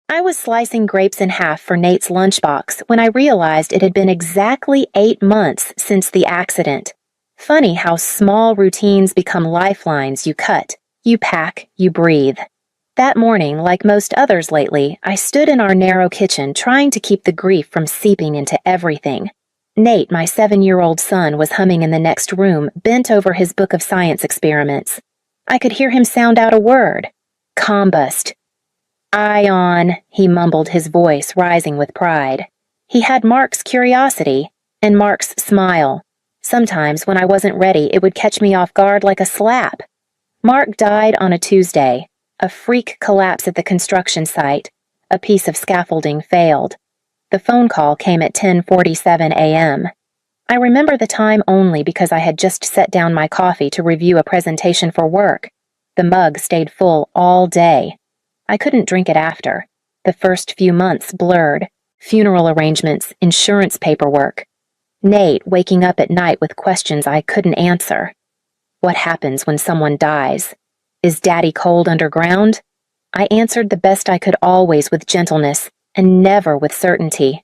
I was slicing grapes in half for Nate's lunchbox when I realized it had been exactly 8 months since the accident. Funny how small routines become lifelines you cut, you pack, you breathe. That morning, like most others lately, I stood in our narrow kitchen trying to keep the grief from seeping into everything. Nate, my 7-year-old son, was humming in the next room, bent over his book of science experiments. I could hear him sound out a word. Combust. Ion, he mumbled, his voice rising with pride. He had Mark's curiosity and Mark's smile. Sometimes, when I wasn't ready, it would catch me off guard like a slap. Mark died on a Tuesday. A freak collapse at the construction site. A piece of scaffolding failed. The phone call came at 10:47 a.m. I remember the time only because I had just set down my coffee to review a presentation for work. The mug stayed full all day. I couldn't drink it after. The first few months blurred. Funeral arrangements, insurance paperwork. Nate waking up at night with questions I couldn't answer. What happens when someone dies? Is Daddy cold underground? I answered the best I could, always with gentleness, and never with certainty.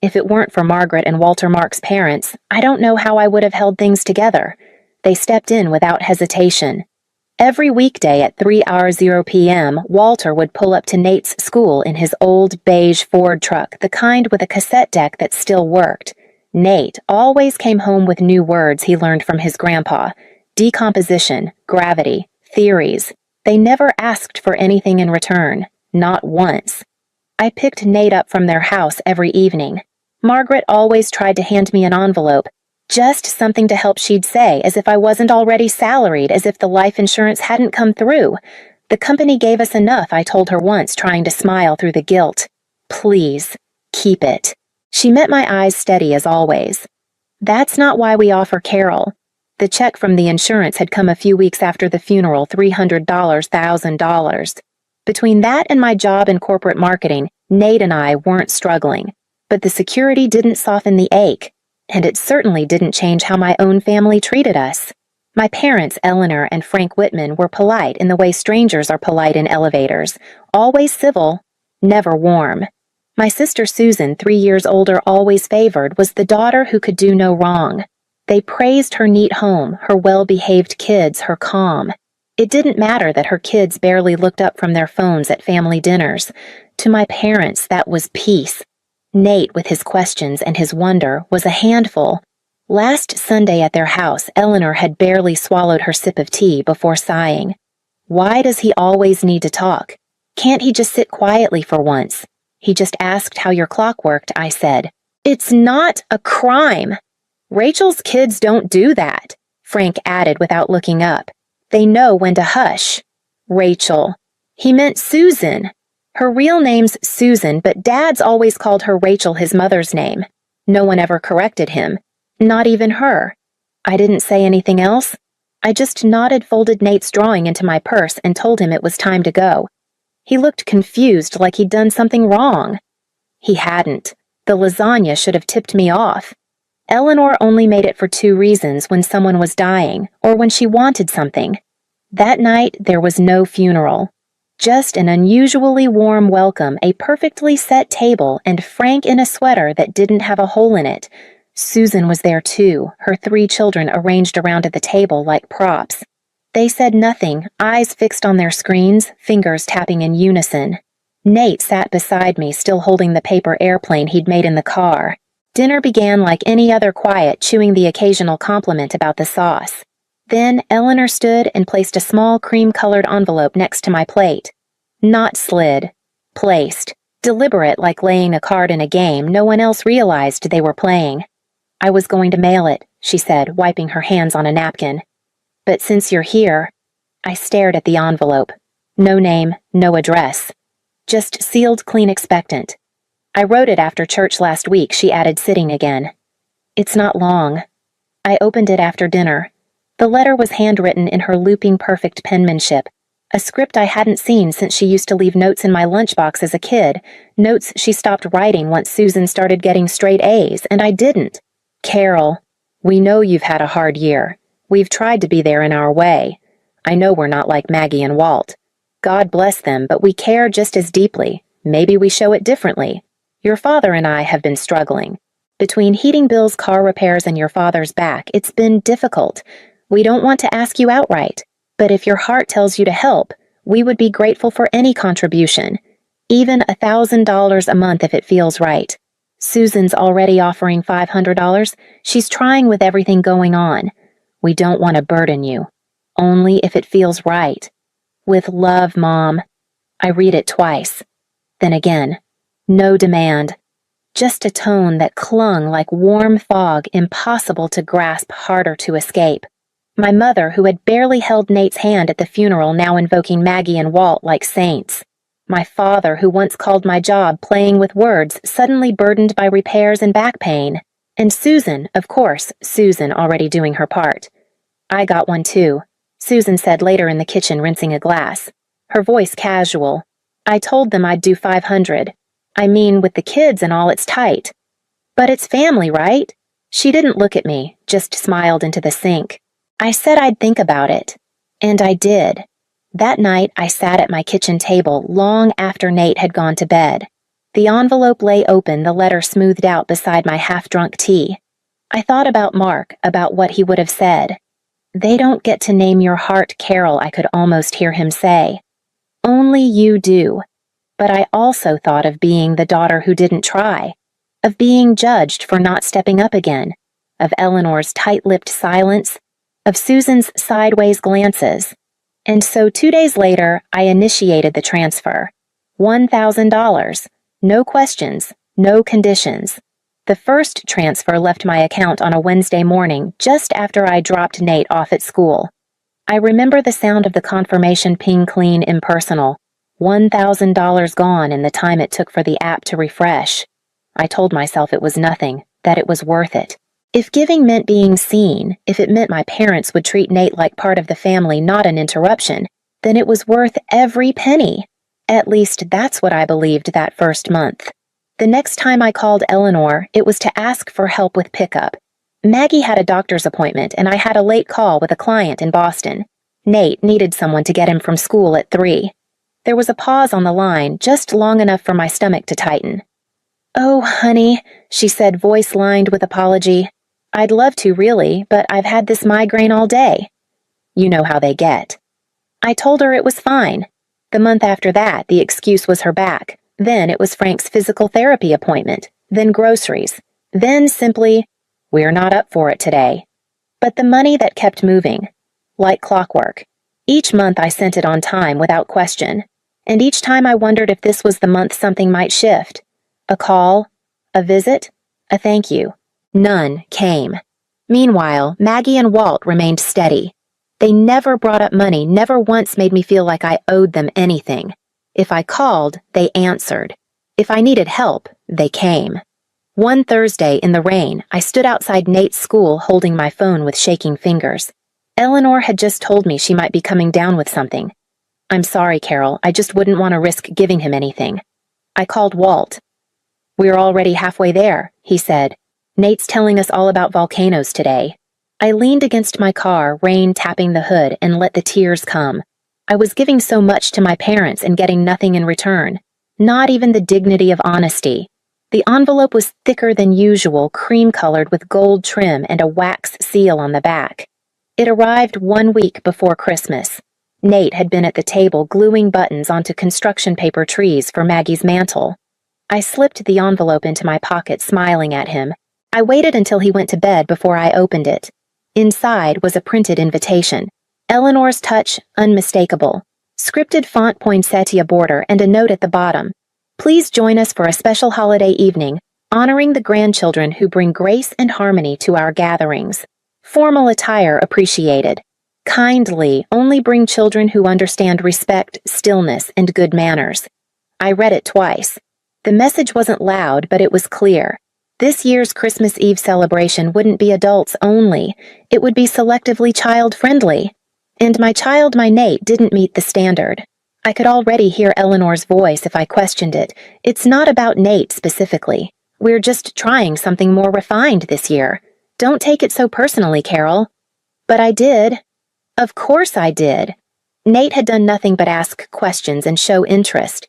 If it weren't for Margaret and Walter Mark's parents, I don't know how I would have held things together. They stepped in without hesitation. Every weekday at 3:00 p.m., Walter would pull up to Nate's school in his old beige Ford truck, the kind with a cassette deck that still worked. Nate always came home with new words he learned from his grandpa. Decomposition, gravity, theories. They never asked for anything in return. Not once. I picked Nate up from their house every evening. Margaret always tried to hand me an envelope. Just something to help, she'd say, as if I wasn't already salaried, as if the life insurance hadn't come through. The company gave us enough, I told her once, trying to smile through the guilt. Please, keep it. She met my eyes steady as always. That's not why we offer Carol. The check from the insurance had come a few weeks after the funeral, $300,000. Between that and my job in corporate marketing, Nate and I weren't struggling. But the security didn't soften the ache. And it certainly didn't change how my own family treated us. My parents, Eleanor and Frank Whitman, were polite in the way strangers are polite in elevators, always civil, never warm. My sister Susan, 3 years older, always favored, was the daughter who could do no wrong. They praised her neat home, her well-behaved kids, her calm. It didn't matter that her kids barely looked up from their phones at family dinners. To my parents, that was peace. Nate, with his questions and his wonder, was a handful. Last Sunday at their house, Eleanor had barely swallowed her sip of tea before sighing. Why does he always need to talk? Can't he just sit quietly for once? He just asked how your clock worked, I said. It's not a crime. Rachel's kids don't do that, Frank added without looking up. They know when to hush. Rachel. He meant Susan. Her real name's Susan, but Dad's always called her Rachel, his mother's name. No one ever corrected him. Not even her. I didn't say anything else. I just nodded, folded Nate's drawing into my purse, and told him it was time to go. He looked confused, like he'd done something wrong. He hadn't. The lasagna should have tipped me off. Eleanor only made it for 2 reasons: when someone was dying, or when she wanted something. That night, there was no funeral. Just an unusually warm welcome, a perfectly set table, and Frank in a sweater that didn't have a hole in it. Susan was there too, her 3 children arranged around at the table like props. They said nothing, eyes fixed on their screens, fingers tapping in unison. Nate sat beside me, still holding the paper airplane he'd made in the car. Dinner began like any other, quiet, chewing the occasional compliment about the sauce. Then Eleanor stood and placed a small cream-colored envelope next to my plate. Not slid. Placed. Deliberate, like laying a card in a game no one else realized they were playing. I was going to mail it, she said, wiping her hands on a napkin. But since you're here... I stared at the envelope. No name, no address. Just sealed clean, expectant. I wrote it after church last week, she added, sitting again. It's not long. I opened it after dinner. The letter was handwritten in her looping, perfect penmanship, a script I hadn't seen since she used to leave notes in my lunchbox as a kid, notes she stopped writing once Susan started getting straight A's, and I didn't. Carol, we know you've had a hard year. We've tried to be there in our way. I know we're not like Maggie and Walt. God bless them, but we care just as deeply. Maybe we show it differently. Your father and I have been struggling. Between heating bills, car repairs, and your father's back, it's been difficult. We don't want to ask you outright, but if your heart tells you to help, we would be grateful for any contribution, even $1,000 a month if it feels right. Susan's already offering $500. She's trying with everything going on. We don't want to burden you. Only if it feels right. With love, Mom. I read it twice. Then again, no demand. Just a tone that clung like warm fog, impossible to grasp, harder to escape. My mother, who had barely held Nate's hand at the funeral, now invoking Maggie and Walt like saints. My father, who once called my job playing with words, suddenly burdened by repairs and back pain. And Susan, of course, Susan already doing her part. I got one too, Susan said later in the kitchen, rinsing a glass. Her voice casual. I told them I'd do 500. I mean, with the kids and all, it's tight. But it's family, right? She didn't look at me, just smiled into the sink. I said I'd think about it. And I did. That night, I sat at my kitchen table long after Nate had gone to bed. The envelope lay open, the letter smoothed out beside my half-drunk tea. I thought about Mark, about what he would have said. They don't get to name your heart, Carol, I could almost hear him say. Only you do. But I also thought of being the daughter who didn't try, of being judged for not stepping up again, of Eleanor's tight-lipped silence, of Susan's sideways glances. And so 2 days later, I initiated the transfer. $1,000. No questions, no conditions. The first transfer left my account on a Wednesday morning, just after I dropped Nate off at school. I remember the sound of the confirmation ping, clean, impersonal. $1,000 gone in the time it took for the app to refresh. I told myself it was nothing, that it was worth it. If giving meant being seen, if it meant my parents would treat Nate like part of the family, not an interruption, then it was worth every penny. At least that's what I believed that first month. The next time I called Eleanor, it was to ask for help with pickup. Maggie had a doctor's appointment, and I had a late call with a client in Boston. Nate needed someone to get him from school at 3. There was a pause on the line, just long enough for my stomach to tighten. "Oh, honey," she said, voice lined with apology. "I'd love to, really, but I've had this migraine all day." You know how they get. I told her it was fine. The month after that, the excuse was her back. Then it was Frank's physical therapy appointment. Then groceries. Then simply, "We're not up for it today." But the money that kept moving. Like clockwork. Each month I sent it on time without question. And each time I wondered if this was the month something might shift. A call, a visit, a thank you. None came. Meanwhile, Maggie and Walt remained steady. They never brought up money, never once made me feel like I owed them anything. If I called, they answered. If I needed help, they came. One Thursday in the rain, I stood outside Nate's school holding my phone with shaking fingers. Eleanor had just told me she might be coming down with something. "I'm sorry, Carol, I just wouldn't want to risk giving him anything." I called Walt. "We're already halfway there," he said. "Nate's telling us all about volcanoes today." I leaned against my car, rain tapping the hood, and let the tears come. I was giving so much to my parents and getting nothing in return. Not even the dignity of honesty. The envelope was thicker than usual, cream-colored with gold trim and a wax seal on the back. It arrived 1 week before Christmas. Nate had been at the table gluing buttons onto construction paper trees for Maggie's mantle. I slipped the envelope into my pocket, smiling at him. I waited until he went to bed before I opened it. Inside was a printed invitation. Eleanor's touch, unmistakable. Scripted font poinsettia border and a note at the bottom. "Please join us for a special holiday evening, honoring the grandchildren who bring grace and harmony to our gatherings. Formal attire appreciated. Kindly only bring children who understand respect, stillness, and good manners." I read it twice. The message wasn't loud, but it was clear. This year's Christmas Eve celebration wouldn't be adults only. It would be selectively child-friendly. And my child, my Nate, didn't meet the standard. I could already hear Eleanor's voice if I questioned it. "It's not about Nate specifically. We're just trying something more refined this year. Don't take it so personally, Carol." But I did. Of course I did. Nate had done nothing but ask questions and show interest.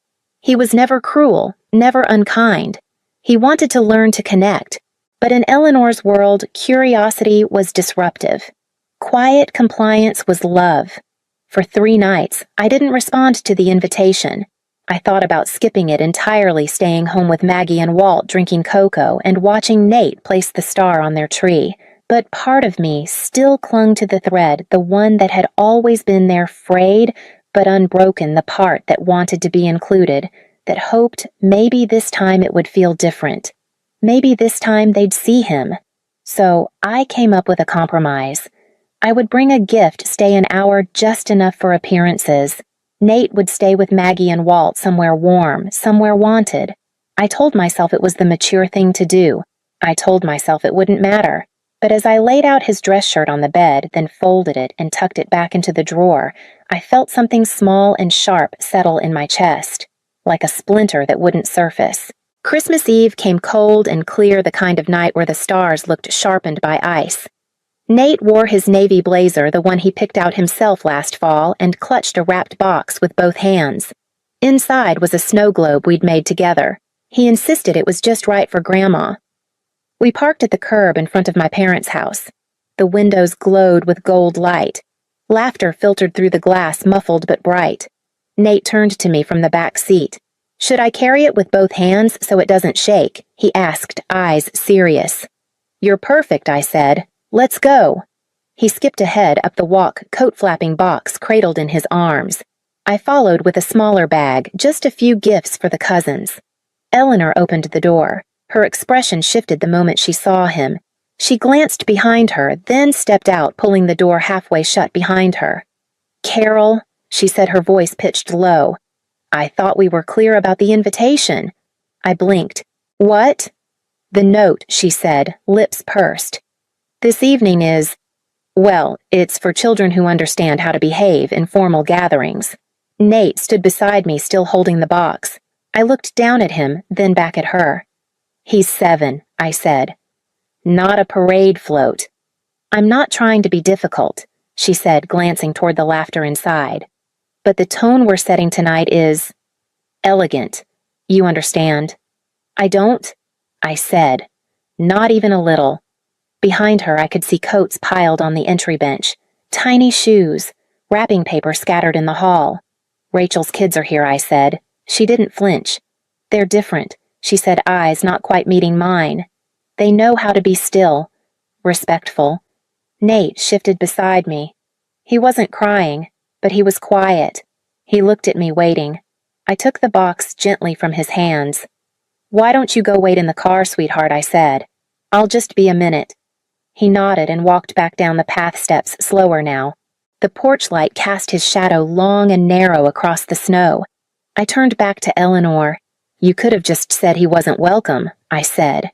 He was never cruel, never unkind. He wanted to learn to connect, but in Eleanor's world, curiosity was disruptive. Quiet compliance was love. For 3 nights, I didn't respond to the invitation. I thought about skipping it entirely, staying home with Maggie and Walt drinking cocoa and watching Nate place the star on their tree. But part of me still clung to the thread, the one that had always been there, frayed but unbroken, the part that wanted to be included, that hoped maybe this time it would feel different. Maybe this time they'd see him. So I came up with a compromise. I would bring a gift, stay an hour, just enough for appearances. Nate would stay with Maggie and Walt somewhere warm, somewhere wanted. I told myself it was the mature thing to do. I told myself it wouldn't matter. But as I laid out his dress shirt on the bed, then folded it and tucked it back into the drawer, I felt something small and sharp settle in my chest, like a splinter that wouldn't surface. Christmas Eve came cold and clear, the kind of night where the stars looked sharpened by ice. Nate wore his navy blazer, the one he picked out himself last fall, and clutched a wrapped box with both hands. Inside was a snow globe we'd made together. He insisted it was just right for Grandma. We parked at the curb in front of my parents' house. The windows glowed with gold light. Laughter filtered through the glass, muffled but bright. Nate turned to me from the back seat. "Should I carry it with both hands so it doesn't shake?" he asked, eyes serious. "You're perfect," I said. "Let's go." He skipped ahead up the walk, coat-flapping box cradled in his arms. I followed with a smaller bag, just a few gifts for the cousins. Eleanor opened the door. Her expression shifted the moment she saw him. She glanced behind her, then stepped out, pulling the door halfway shut behind her. "Carol," she said, her voice pitched low. "I thought we were clear about the invitation." I blinked. "What?" "The note," she said, lips pursed. "This evening is, well, it's for children who understand how to behave in formal gatherings." Nate stood beside me, still holding the box. I looked down at him, then back at her. "He's 7, I said. "Not a parade float." "I'm not trying to be difficult," she said, glancing toward the laughter inside. "But the tone we're setting tonight is elegant. You understand?" "I don't," I said. "Not even a little." Behind her, I could see coats piled on the entry bench, tiny shoes, wrapping paper scattered in the hall. "Rachel's kids are here," I said. She didn't flinch. "They're different," she said, eyes not quite meeting mine. "They know how to be still, respectful." Nate shifted beside me. He wasn't crying, but he was quiet. He looked at me, waiting. I took the box gently from his hands. "Why don't you go wait in the car, sweetheart?" I said. "I'll just be a minute." He nodded and walked back down the path steps, slower now. The porch light cast his shadow long and narrow across the snow. I turned back to Eleanor. "You could have just said he wasn't welcome," I said.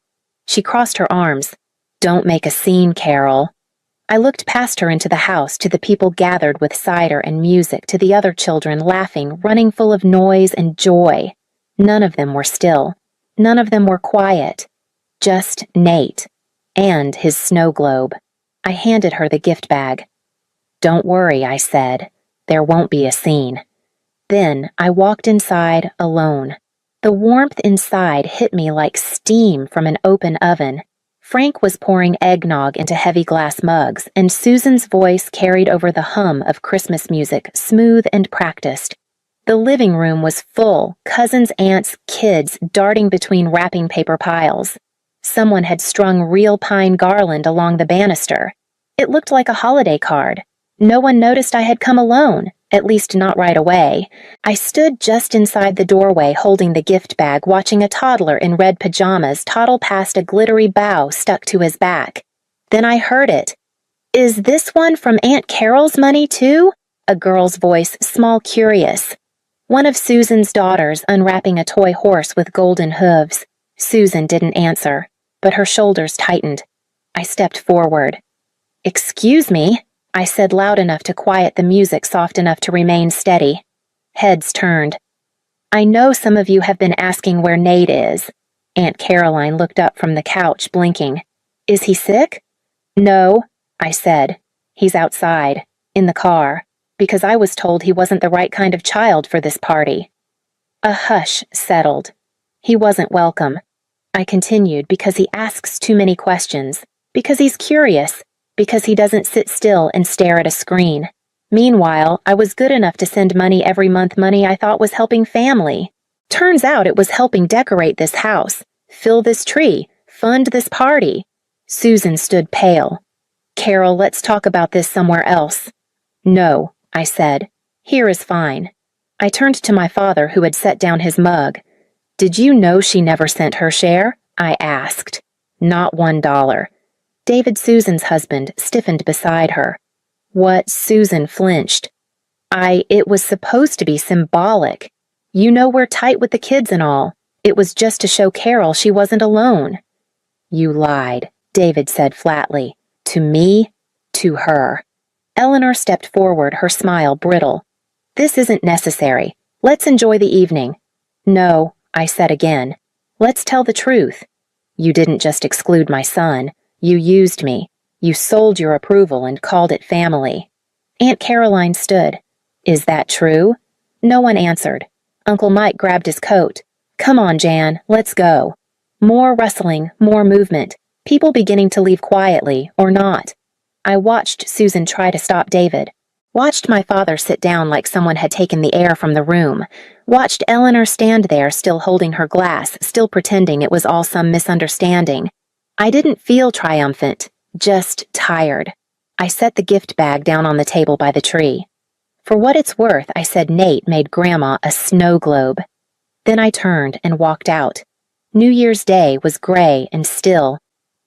She crossed her arms. "Don't make a scene, Carol." I looked past her into the house, to the people gathered with cider and music, to the other children laughing, running full of noise and joy. None of them were still. None of them were quiet. Just Nate. And his snow globe. I handed her the gift bag. "Don't worry," I said. "There won't be a scene." Then I walked inside alone. The warmth inside hit me like steam from an open oven. Frank was pouring eggnog into heavy glass mugs, and Susan's voice carried over the hum of Christmas music, smooth and practiced. The living room was full, cousins, aunts, kids darting between wrapping paper piles. Someone had strung real pine garland along the banister. It looked like a holiday card. No one noticed I had come alone, at least not right away. I stood just inside the doorway holding the gift bag, watching a toddler in red pajamas toddle past a glittery bough stuck to his back. Then I heard it. "Is this one from Aunt Carol's money, too?" A girl's voice, small, curious. One of Susan's daughters, unwrapping a toy horse with golden hooves. Susan didn't answer, but her shoulders tightened. I stepped forward. "Excuse me," I said loud enough to quiet the music, soft enough to remain steady. Heads turned. "I know some of you have been asking where Nate is." Aunt Caroline looked up from the couch, blinking. "Is he sick?" "No," I said. "He's outside, in the car, because I was told he wasn't the right kind of child for this party." A hush settled. He wasn't welcome. I continued because he asks too many questions, because he's curious, because he doesn't sit still and stare at a screen. Meanwhile, I was good enough to send money every month, money I thought was helping family. Turns out it was helping decorate this house, fill this tree, fund this party. Susan stood pale. Carol, let's talk about this somewhere else. No, I said. Here is fine. I turned to my father, who had set down his mug. Did you know she never sent her share? I asked. Not $1. David, Susan's husband, stiffened beside her. What? Susan flinched. It was supposed to be symbolic. You know we're tight with the kids and all. It was just to show Carol she wasn't alone. You lied, David said flatly. To me, to her. Eleanor stepped forward, her smile brittle. This isn't necessary. Let's enjoy the evening. No, I said again. Let's tell the truth. You didn't just exclude my son. You used me. You sold your approval and called it family. Aunt Caroline stood. Is that true? No one answered. Uncle Mike grabbed his coat. Come on, Jan, let's go. More rustling, more movement. People beginning to leave quietly, or not. I watched Susan try to stop David. Watched my father sit down like someone had taken the air from the room. Watched Eleanor stand there, still holding her glass, still pretending it was all some misunderstanding. I didn't feel triumphant, just tired. I set the gift bag down on the table by the tree. For what it's worth, I said Nate made Grandma a snow globe. Then I turned and walked out. New Year's Day was gray and still.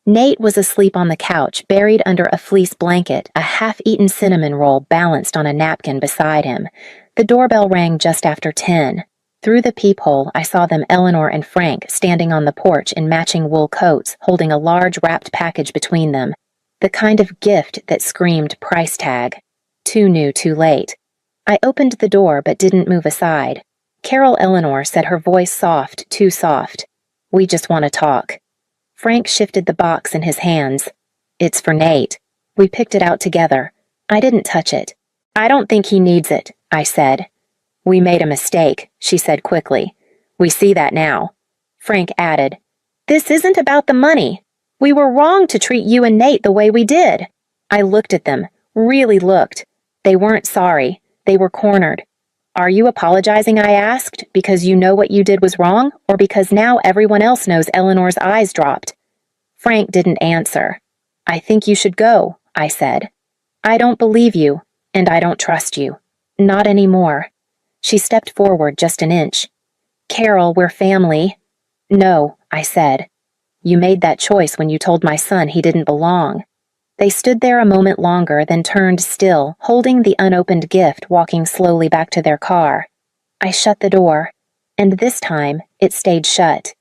Nate was asleep on the couch, buried under a fleece blanket, a half-eaten cinnamon roll balanced on a napkin beside him. The doorbell rang just after 10. Through the peephole, I saw them, Eleanor and Frank, standing on the porch in matching wool coats, holding a large wrapped package between them. The kind of gift that screamed price tag. Too new, too late. I opened the door but didn't move aside. Carol Eleanor said, her voice soft, too soft. We just want to talk. Frank shifted the box in his hands. It's for Nate. We picked it out together. I didn't touch it. I don't think he needs it, I said. We made a mistake, she said quickly. We see that now. Frank added, This isn't about the money. We were wrong to treat you and Nate the way we did. I looked at them, really looked. They weren't sorry. They were cornered. Are you apologizing, I asked, because you know what you did was wrong, or because now everyone else knows? Eleanor's eyes dropped. Frank didn't answer. I think you should go, I said. I don't believe you, and I don't trust you. Not anymore. She stepped forward just an inch. Carol, we're family. No, I said. You made that choice when you told my son he didn't belong. They stood there a moment longer, then turned still, holding the unopened gift, walking slowly back to their car. I shut the door, and this time it stayed shut.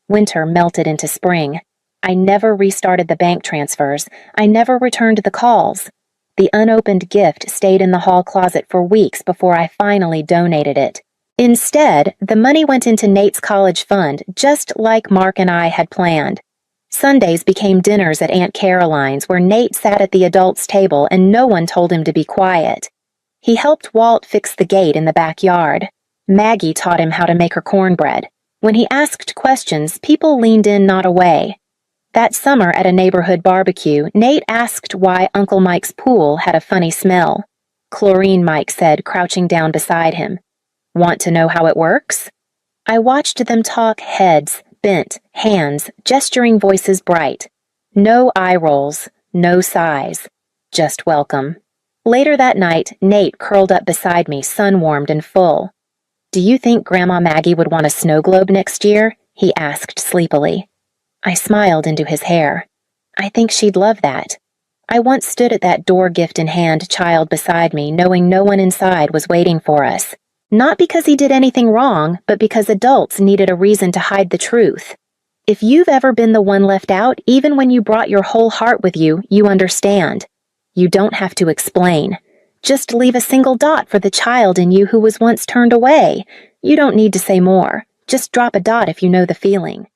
Winter melted into spring. I never restarted the bank transfers. I never returned the calls. The unopened gift stayed in the hall closet for weeks before I finally donated it. Instead, the money went into Nate's college fund, just like Mark and I had planned. Sundays became dinners at Aunt Caroline's, where Nate sat at the adults' table and no one told him to be quiet. He helped Walt fix the gate in the backyard. Maggie taught him how to make her cornbread. When he asked questions, people leaned in, not away. That summer at a neighborhood barbecue, Nate asked why Uncle Mike's pool had a funny smell. Chlorine, Mike said, crouching down beside him. Want to know how it works? I watched them talk, heads bent, hands, gesturing, voices bright. No eye rolls, no sighs. Just welcome. Later that night, Nate curled up beside me, sun-warmed and full. Do you think Grandma Maggie would want a snow globe next year? He asked sleepily. I smiled into his hair. I think she'd love that. I once stood at that door, gift in hand, child beside me, knowing no one inside was waiting for us. Not because he did anything wrong, but because adults needed a reason to hide the truth. If you've ever been the one left out, even when you brought your whole heart with you, you understand. You don't have to explain. Just leave a single dot for the child in you who was once turned away. You don't need to say more. Just drop a dot if you know the feeling.